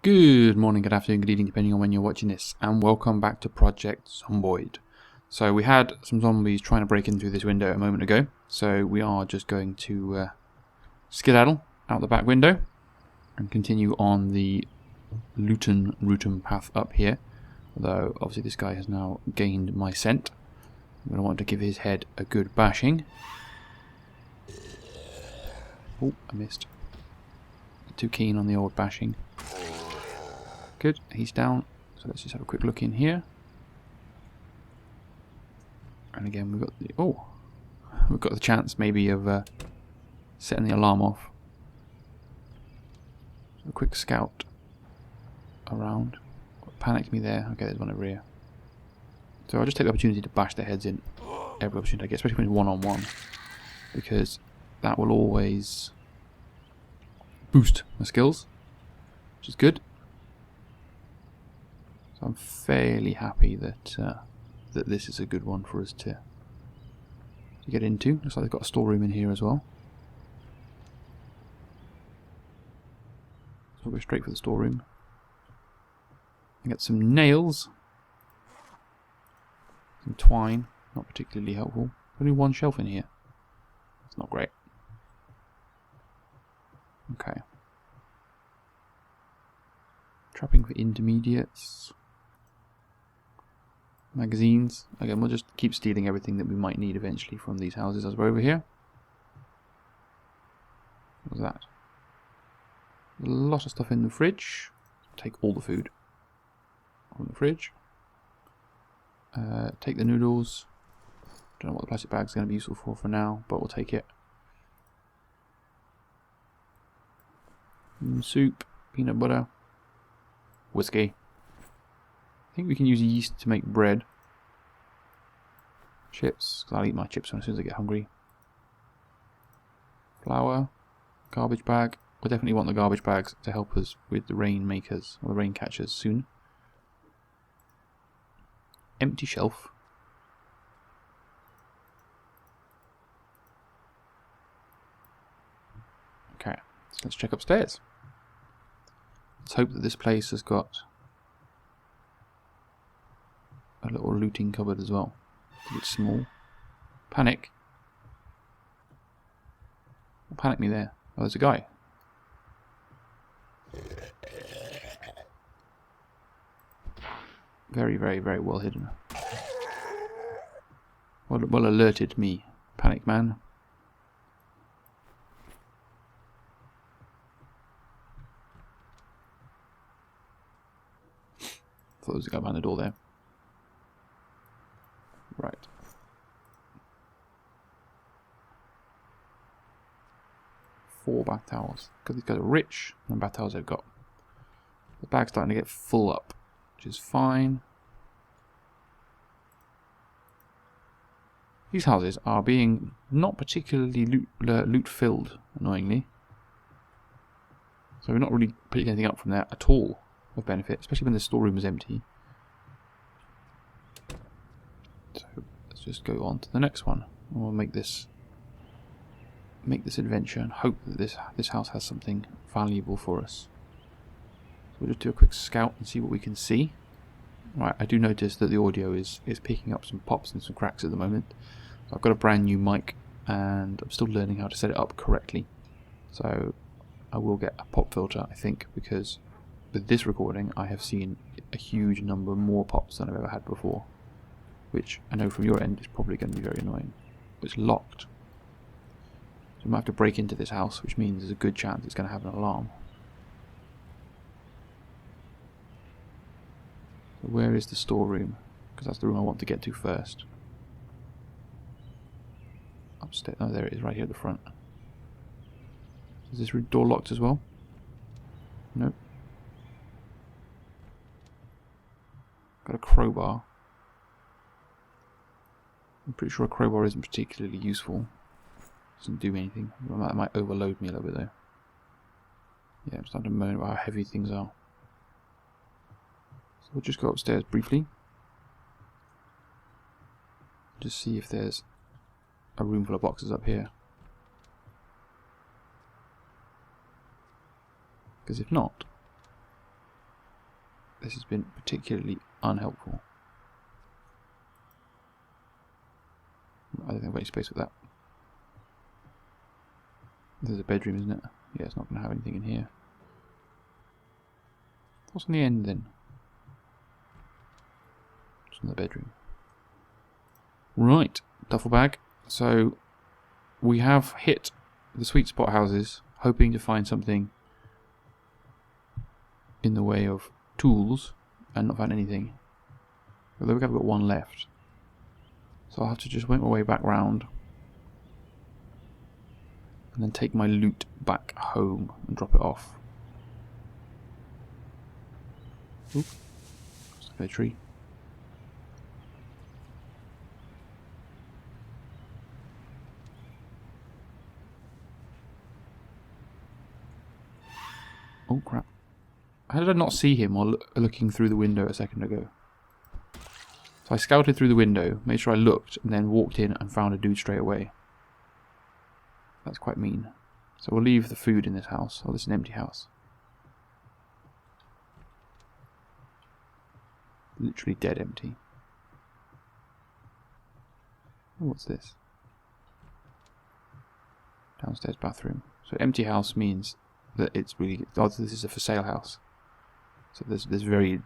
Good morning, good afternoon, good evening, depending on when you're watching this, and welcome back to Project Zomboid. So we had some zombies trying to break in through this window a moment ago, so we are just going to skedaddle out the back window and continue on the Luton path up here, although obviously this guy has now gained my scent. I'm going to want to give his head a good bashing. Oh, I missed. Too keen on the old bashing. Good, he's down, so let's just have a quick look in here. And again we've got the chance maybe of setting the alarm off. So a quick scout around. What panicked me there? Okay, there's one over here. So I'll just take the opportunity to bash their heads in every opportunity I get, especially when it's one-on-one, because that will always boost my skills, which is good. So I'm fairly happy that that this is a good one for us to get into. Looks like they've got a storeroom in here as well. So we'll go straight for the storeroom. I get some nails, some twine, not particularly helpful. Only one shelf in here. That's not great. Okay. Trapping for intermediates. Magazines. Again, we'll just keep stealing everything that we might need eventually from these houses as we're over here. What was that? A lot of stuff in the fridge. Take all the food from the fridge. Take the noodles. Don't know what the plastic bag's going to be useful for now, but we'll take it. Soup, peanut butter, whiskey. I think we can use yeast to make bread. Chips, because I'll eat my chips as soon as I get hungry. Flour, garbage bag. We'll definitely want the garbage bags to help us with the rain makers, or the rain catchers soon. Empty shelf. Okay, so let's check upstairs. Let's hope that this place has got a little looting cupboard as well. It's small. Panic. What panicked me there? Oh, there's a guy. Very, very, very well hidden. Well alerted me, panic man. Thought there was a guy behind the door there. Right. Four bath towels. Because these guys are rich, and bath towels they've got. The bag's starting to get full up, which is fine. These houses are being not particularly loot filled, annoyingly. So we're not really picking anything up from there at all of benefit, especially when the storeroom is empty. So let's just go on to the next one. And we'll make this adventure and hope that this house has something valuable for us. So we'll just do a quick scout and see what we can see. Right, I do notice that the audio is picking up some pops and some cracks at the moment. So I've got a brand new mic and I'm still learning how to set it up correctly. So I will get a pop filter, I think, because with this recording I have seen a huge number more pops than I've ever had before. Which I know from your end is probably going to be very annoying. It's locked. So we might have to break into this house, which means there's a good chance it's going to have an alarm. So where is the storeroom? Because that's the room I want to get to first. Upstairs. Oh, there it is, right here at the front. Is this door locked as well? Nope. Got a crowbar. I'm pretty sure a crowbar isn't particularly useful. Doesn't do anything. That might overload me a little bit though. Yeah, I'm starting to moan about how heavy things are. So we'll just go upstairs briefly. Just see if there's a room full of boxes up here. Because if not, This has been particularly unhelpful. I don't think I've got any space for that. There's a bedroom, isn't it? Yeah, it's not going to have anything in here. What's on the end then? It's in the bedroom. Right, duffel bag. So we have hit the sweet spot houses, hoping to find something in the way of tools, and not found anything. Although we've got one left. So I'll have to just work my way back round and then take my loot back home and drop it off. Oop. It's like a tree. Oh crap. How did I not see him while looking through the window a second ago? So I scouted through the window, made sure I looked, and then walked in and found a dude straight away. That's quite mean. So we'll leave the food in this house. Oh, this is an empty house. Literally dead empty. Oh, what's this? Downstairs bathroom. So empty house means that it's really... Oh, this is a for sale house. So it's very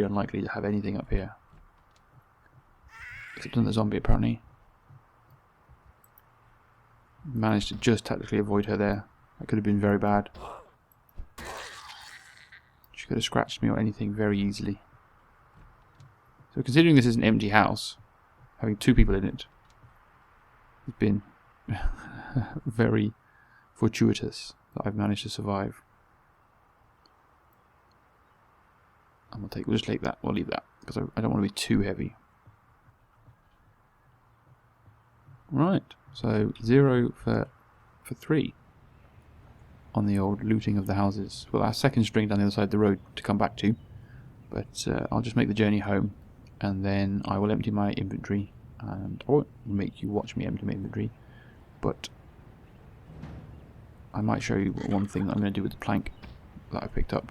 unlikely to have anything up here. Except another zombie, apparently. Managed to just tactically avoid her there. That could have been very bad. She could have scratched me or anything very easily. So considering this is an empty house, having 2 people in it, it's been very fortuitous that I've managed to survive. And we'll just take that. We'll leave that because I don't want to be too heavy. Right, so 0 for 3 on the old looting of the houses. Well, our second string down the other side of the road to come back to, but I'll just make the journey home, and then I will empty my inventory, and I won't make you watch me empty my inventory, but I might show you one thing that I'm going to do with the plank that I picked up,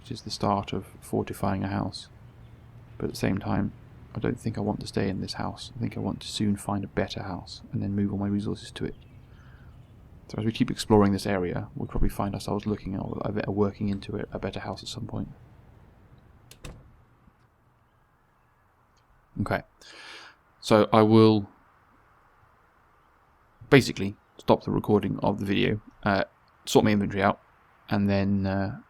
which is the start of fortifying a house, but at the same time I don't think I want to stay in this house. I think I want to soon find a better house and then move all my resources to it. So as we keep exploring this area, we'll probably find ourselves looking at working into a better house at some point. Okay, so I will basically stop the recording of the video, sort my inventory out, and then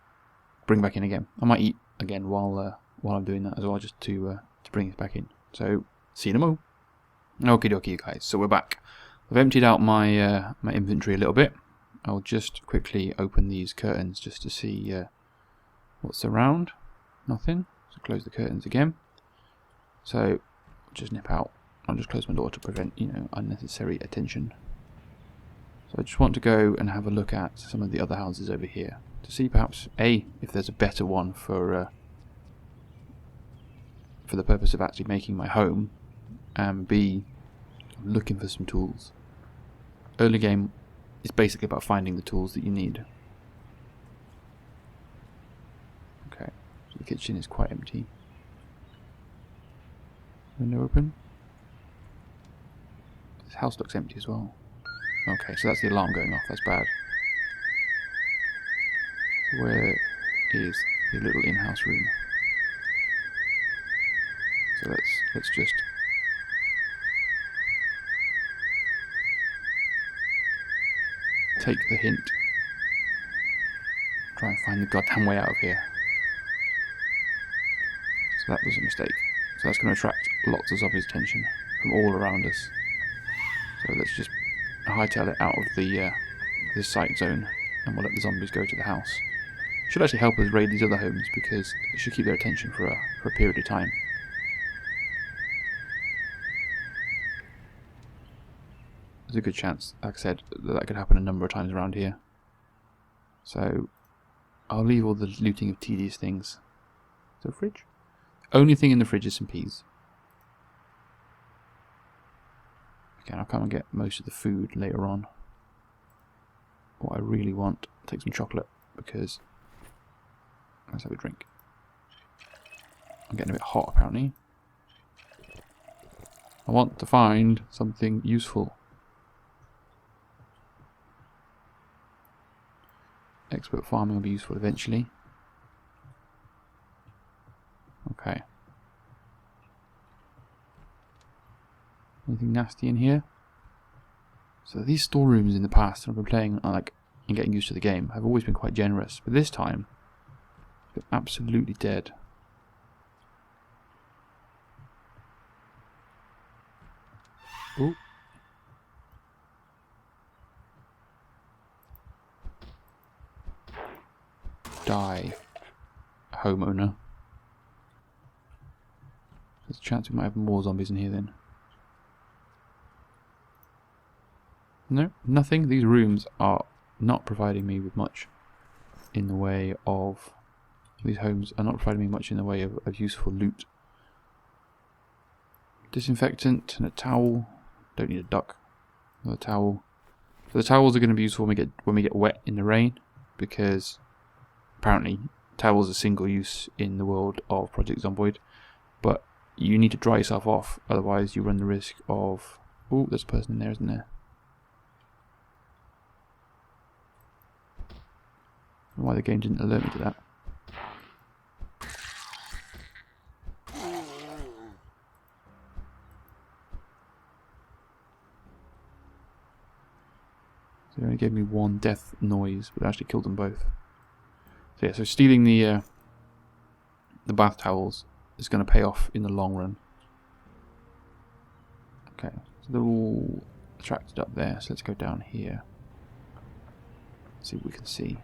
bring back in again. I might eat again while I'm doing that as well, just to bring it back in. So, see you in a mo. Okie dokie, guys. So we're back. I've emptied out my my inventory a little bit. I'll just quickly open these curtains just to see what's around. Nothing. So close the curtains again. So just nip out. I'll just close my door to prevent, unnecessary attention. So I just want to go and have a look at some of the other houses over here to see perhaps A, if there's a better one for the purpose of actually making my home, and B, I'm looking for some tools. Early game is basically about finding the tools that you need. Okay, so the kitchen is quite empty. Window open. This house looks empty as well. Okay, so that's the alarm going off, that's bad. So where is the little in-house room? So let's just take the hint. Try and find the goddamn way out of here. So that was a mistake. So that's going to attract lots of zombies' attention from all around us. So let's just hightail it out of the sight zone, and we'll let the zombies go to the house. Should actually help us raid these other homes because it should keep their attention for a period of time. There's a good chance, like I said, that could happen a number of times around here. So I'll leave all the looting of tedious things. So fridge? Only thing in the fridge is some peas. Okay, I'll come and get most of the food later on. What I really want, take some chocolate, because Let's have a drink. I'm getting a bit hot apparently. I want to find something useful. Expert farming will be useful eventually. Okay. Anything nasty in here? So these storerooms in the past, I've been playing like and getting used to the game, have always been quite generous, but this time, they're absolutely dead. Ooh. Die, homeowner. There's a chance we might have more zombies in here then. No, nothing. These rooms are not providing me with much in the way of... These homes are not providing me much in the way of useful loot. Disinfectant and a towel. Don't need a duck. Another towel. So the towels are going to be useful when we get wet in the rain, because apparently towels are single use in the world of Project Zomboid, but you need to dry yourself off, otherwise you run the risk of... Oh, there's a person in there, isn't there? I don't know why the game didn't alert me to that. So it only gave me one death noise, but it actually killed them both. So yeah, so stealing the bath towels is going to pay off in the long run. Okay, so they're all attracted up there, so let's go down here. See what we can see.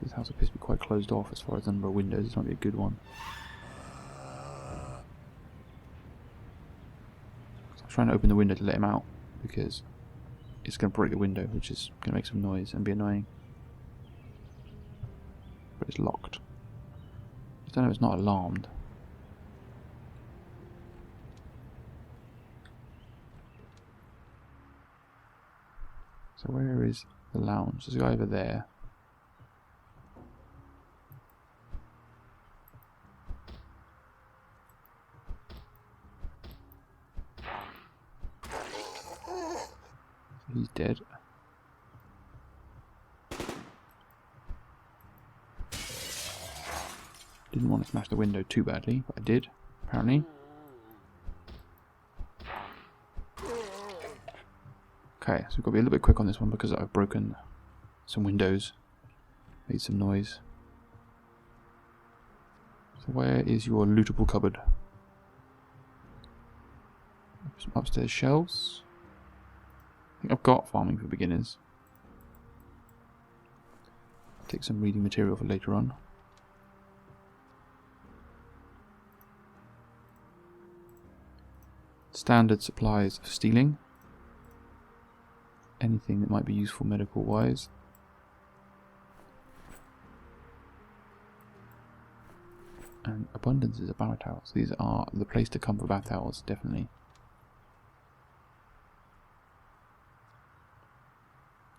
This house appears to be quite closed off as far as the number of windows. This might be a good one. So I'm trying to open the window to let him out, because it's going to break the window, which is going to make some noise and be annoying. But it's locked. I don't know if it's not alarmed. So where is the lounge? There's a guy over there. He's dead. Didn't want to smash the window too badly, but I did, apparently. Okay, so we've got to be a little bit quick on this one because I've broken some windows, made some noise. So where is your lootable cupboard? Some upstairs shelves. I think I've got farming for beginners. Take some reading material for later on. Standard supplies for stealing. Anything that might be useful medical wise. And abundances of bath towels. These are the place to come for bath towels, definitely.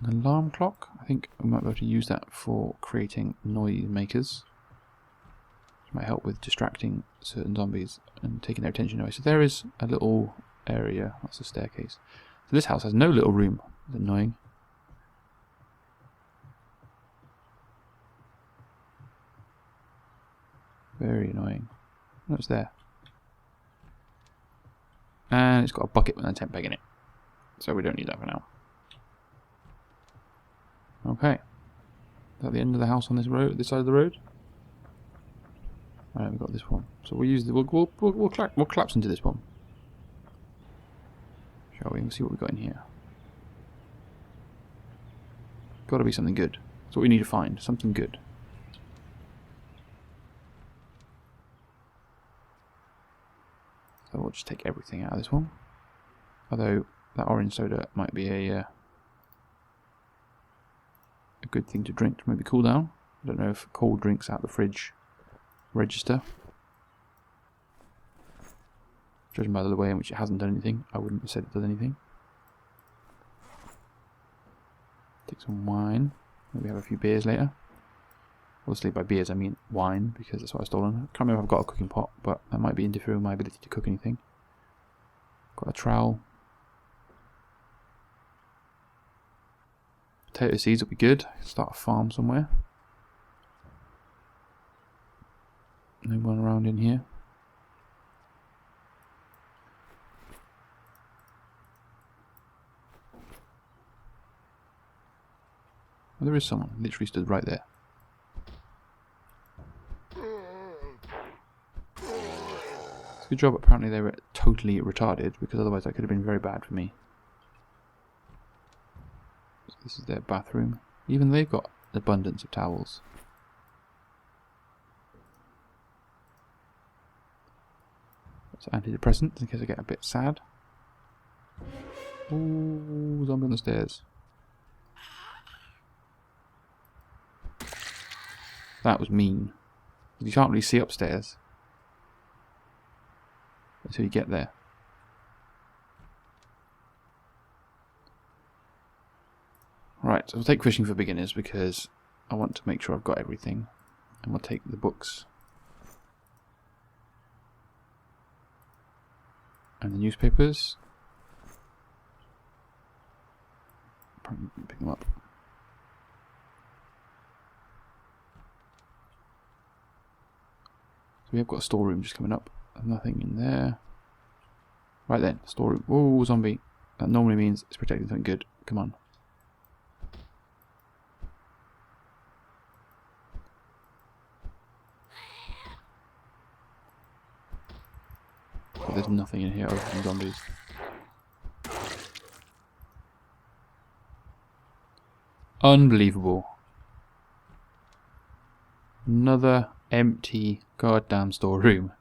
An alarm clock. I think we might be able to use that for creating noise makers. Which might help with distracting certain zombies and taking their attention away. So there is a little area. That's a staircase. So this house has no little room. It's annoying. Very annoying. No, it's there. And it's got a bucket with a tent peg in it. So we don't need that for now. Okay. Is that the end of the house on this road, this side of the road? Alright, we've got this one. So we'll use the we'll collapse into this one. Shall we? We'll see what we've got in here. Got to be something good. That's what we need to find. Something good. So we'll just take everything out of this one. Although that orange soda might be a good thing to drink to maybe cool down. I don't know if cold drinks out the fridge register. Judging by the way in which it hasn't done anything, I wouldn't have said it does anything. Take some wine. Maybe have a few beers later. Obviously by beers I mean wine, because that's what I've stolen. I can't remember if I've got a cooking pot, but that might be interfering with my ability to cook anything. Got a trowel. Potato seeds will be good. Start a farm somewhere. No one around in here. Well, there is someone. Literally stood right there. It's a good job apparently they were totally retarded, because otherwise that could have been very bad for me. So this is their bathroom. Even they've got an abundance of towels. It's antidepressant in case I get a bit sad. Ooh, zombie on the stairs. That was mean. You can't really see upstairs until you get there. Right, so we'll take fishing for beginners because I want to make sure I've got everything. And we'll take the books. And the newspapers. Pick them up. So we have got a storeroom just coming up. Nothing in there. Right then, storeroom. Whoa, zombie. That normally means it's protecting something good. Come on. But there's nothing in here other than zombies. Unbelievable. Another empty goddamn storeroom,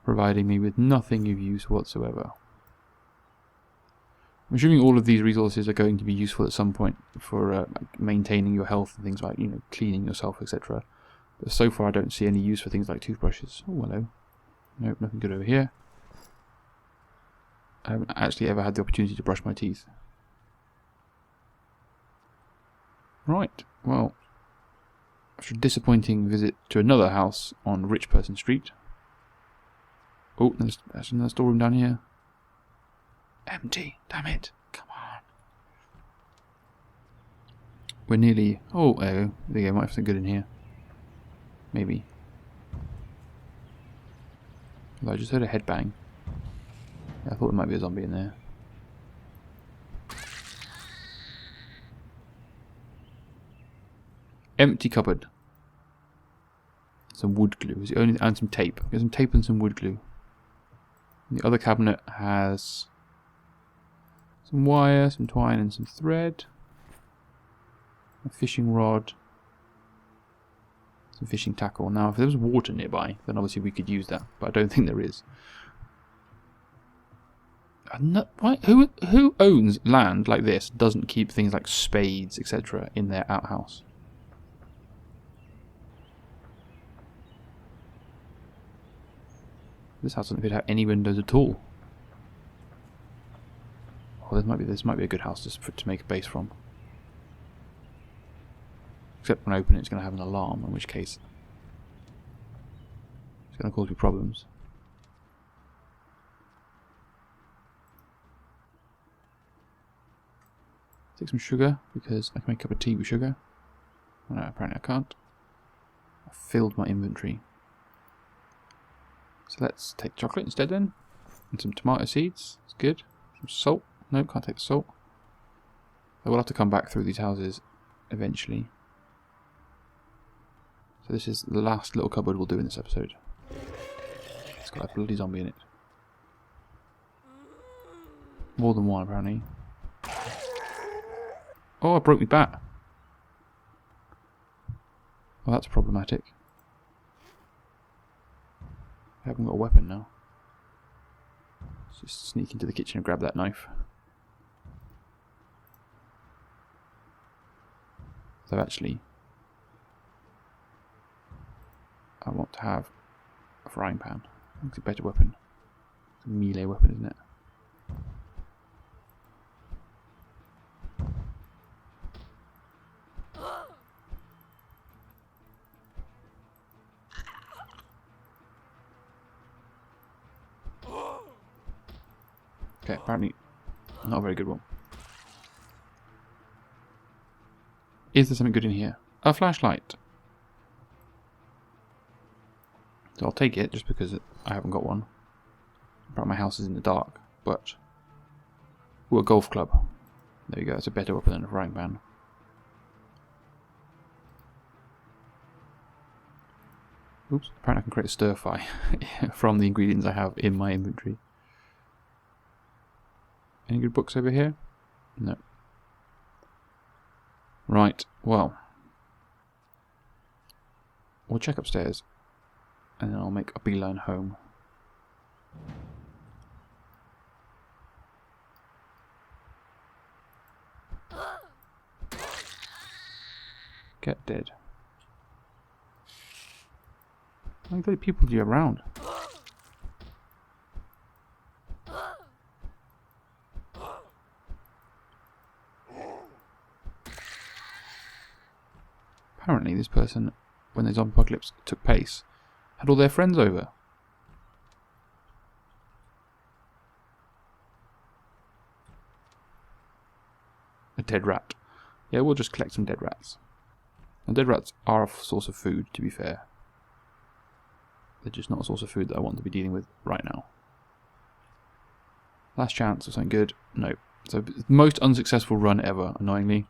providing me with nothing of use whatsoever. I'm assuming all of these resources are going to be useful at some point for maintaining your health and things like, cleaning yourself, etc. But so far I don't see any use for things like toothbrushes. Oh, hello. Nope, nothing good over here. I haven't actually ever had the opportunity to brush my teeth. Right, well, after a disappointing visit to another house on Rich Person Street. Oh, there's another storeroom down here. Empty, damn it, come on. We're nearly, oh, there you go, might have something good in here. Maybe. Although I just heard a head bang. I thought there might be a zombie in there. Empty cupboard. Some wood glue. Is it only, and some tape. Get some tape and some wood glue. And the other cabinet has some wire, some twine, and some thread. A fishing rod. Some fishing tackle. Now, if there was water nearby, then obviously we could use that, but I don't think there is. Who owns land like this doesn't keep things like spades, etc. in their outhouse? This house doesn't appear to have any windows at all. Oh, this might be a good house to make a base from. Except when I open it, it's going to have an alarm, in which case it's going to cause me problems. Take some sugar, because I can make a cup of tea with sugar. No, apparently I can't. I filled my inventory. So let's take chocolate instead then. And some tomato seeds. It's good. Some salt. No, can't take the salt. I will have to come back through these houses eventually. So this is the last little cupboard we'll do in this episode. It's got a bloody zombie in it. More than one apparently. Oh, I broke my bat. Well, that's problematic. I haven't got a weapon now. Let's just sneak into the kitchen and grab that knife. So actually, I want to have a frying pan. It's a better weapon. It's a melee weapon, isn't it? Okay, apparently not a very good one. Is there something good in here? A flashlight. So I'll take it just because I haven't got one. Apparently my house is in the dark, but... Ooh, a golf club. There you go, it's a better weapon than a frying pan. Oops, apparently I can create a stir fry from the ingredients I have in my inventory. Any good books over here? No. Right, well. We'll check upstairs. And then I'll make a beeline home. Get dead. How many people do you have around? Apparently this person, when the zombie apocalypse took place, had all their friends over. A dead rat. Yeah, we'll just collect some dead rats. And dead rats are a source of food, to be fair. They're just not a source of food that I want to be dealing with right now. Last chance of something good. No. So, most unsuccessful run ever, annoyingly.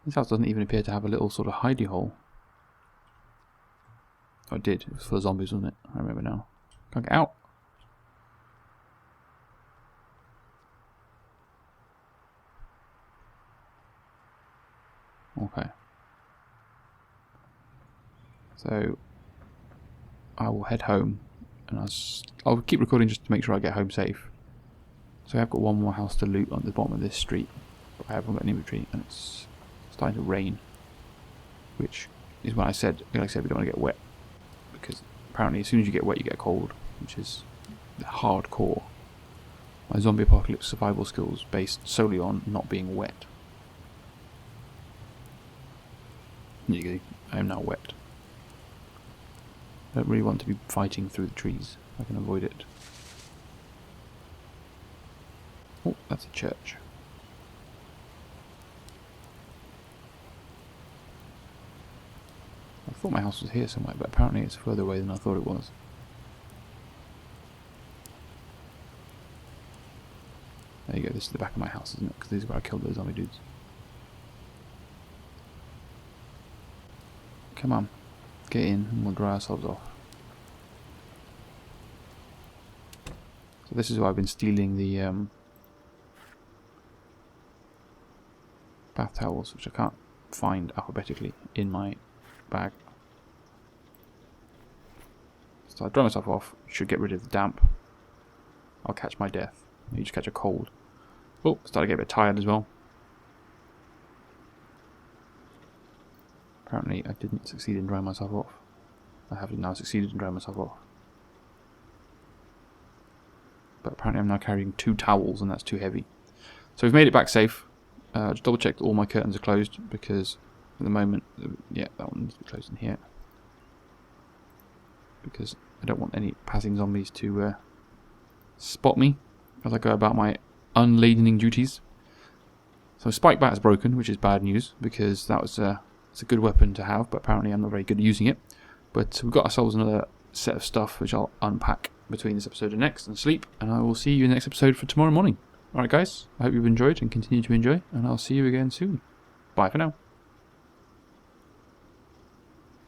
This house doesn't even appear to have a little sort of hidey hole. Oh, it did. It was full of zombies, wasn't it? I remember now. Can't get out. Okay. So, I will head home. And I'll keep recording just to make sure I get home safe. So I've got one more house to loot on the bottom of this street. But I haven't got an inventory, and it's starting to rain, which is what I said. Like I said, we don't want to get wet, because apparently as soon as you get wet you get a cold, which is hardcore. My zombie apocalypse survival skills based solely on not being wet. There you go, I am now wet. I don't really want to be fighting through the trees. I can avoid it. Oh, that's a church. I thought my house was here somewhere, but apparently it's further away than I thought it was. There you go, this is the back of my house, isn't it? Because this is where I killed those zombie dudes. Come on, get in and we'll dry ourselves off. So this is why I've been stealing the bath towels, which I can't find alphabetically in my bag. So I dry myself off, should get rid of the damp. I'll catch my death. You just catch a cold. Oh, starting to get a bit tired as well. Apparently I didn't succeed in drying myself off. I have now succeeded in drying myself off. But apparently I'm now carrying 2 towels and that's too heavy. So we've made it back safe. Just double check that all my curtains are closed, because at the moment, yeah, that one needs to be closed in here. Because I don't want any passing zombies to spot me as I go about my unladening duties. So Spike Bat is broken, which is bad news, because that was it's a good weapon to have, but apparently I'm not very good at using it. But we've got ourselves another set of stuff which I'll unpack between this episode and next and sleep, and I will see you in the next episode for tomorrow morning. Alright guys, I hope you've enjoyed and continue to enjoy, and I'll see you again soon. Bye for now.